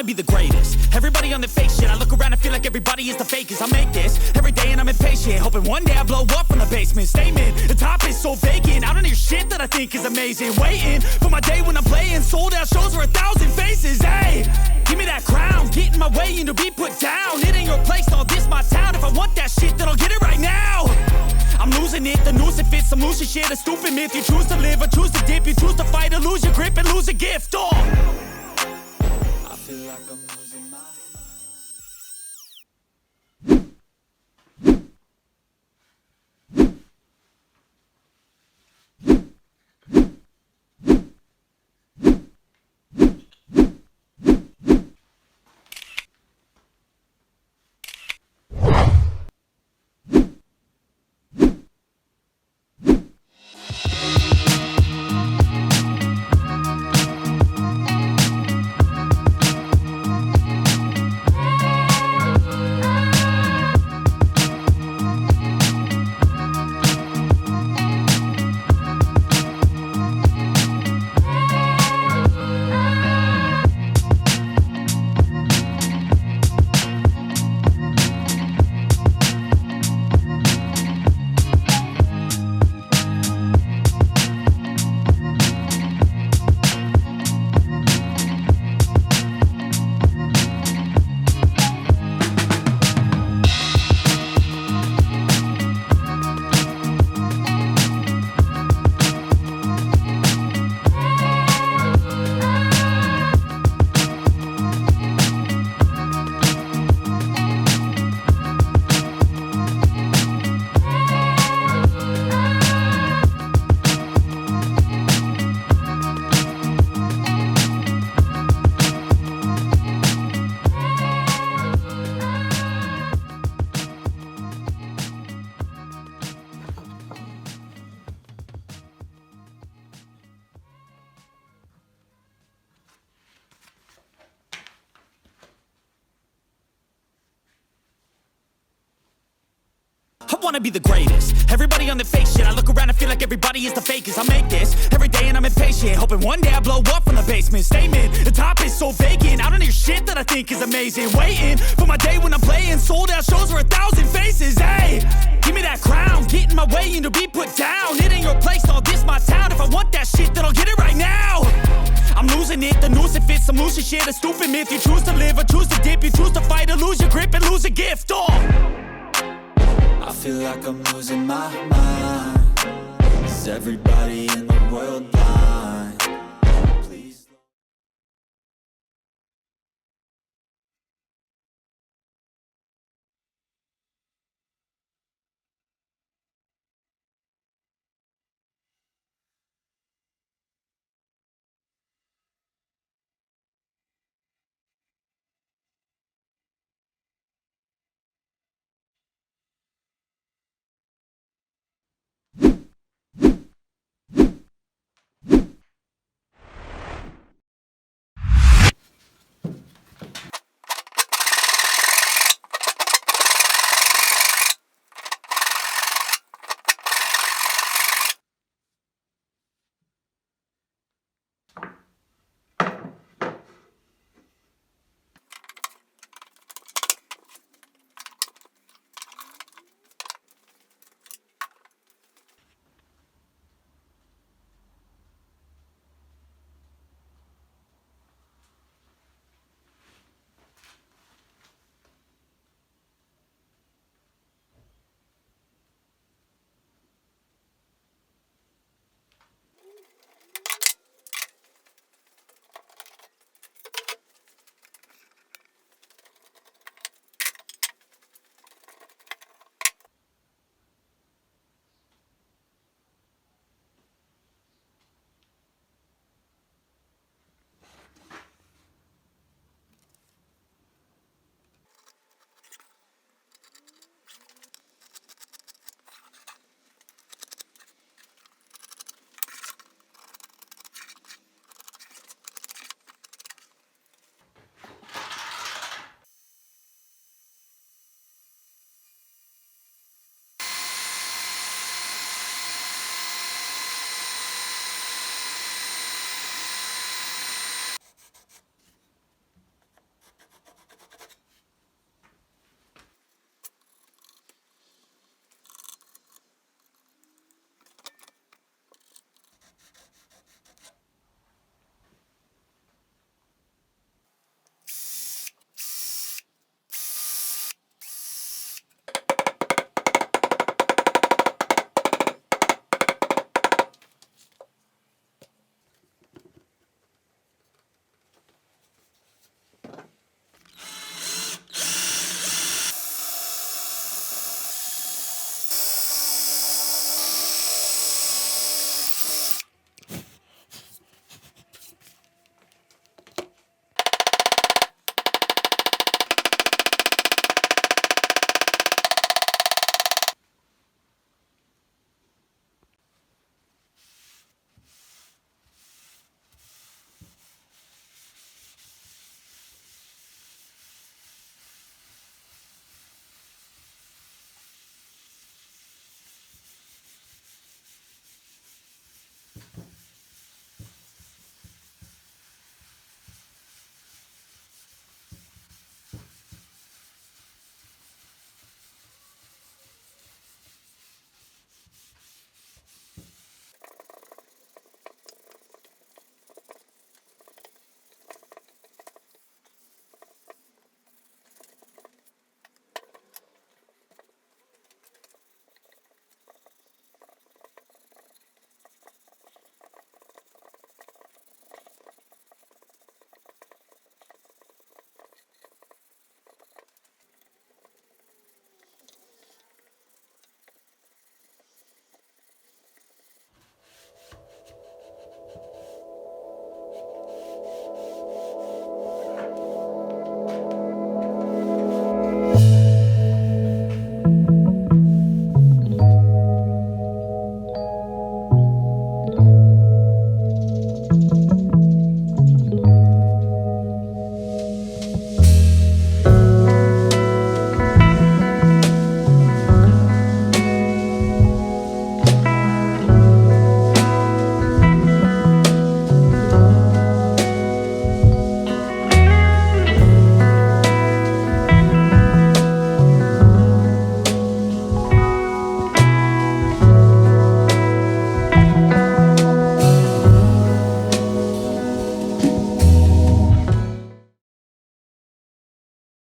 be the greatest. Everybody on the fake shit. I look around and feel like everybody is the fakest. I make this every day and I'm impatient, hoping one day I blow up from the basement. Statement, the top is so vacant. I don't hear shit that I think is amazing. Waiting for my day when I'm playing sold out shows for 1,000 faces. Hey, give me that crown, get in my way and to be put down. It ain't your place, no, this my town. If I want that shit, then I'll get it right now. I'm losing it, the noose it fits, I'm losing shit. A stupid myth, you choose to live or choose to dip. You choose to fight or lose your grip and lose a gift. Oh, I feel like I'm losing my I wanna be the greatest. Everybody on the fake shit. I look around and feel like everybody is the fakest. I make this every day and I'm impatient, hoping one day I blow up from the basement. Statement, the top is so vacant. I don't hear shit that I think is amazing. Waiting for my day when I'm playing sold out shows for 1,000 faces. Hey, give me that crown, get in my way and to be put down. It ain't your place, no, this my town. If I want that shit, then I'll get it right now. I'm losing it, the noose it fits, I'm losing shit. A stupid myth, you choose to live or choose to dip. You choose to fight or lose your grip and lose a gift. Oh, I feel like I'm losing my mind. Is everybody in the world blind? Please.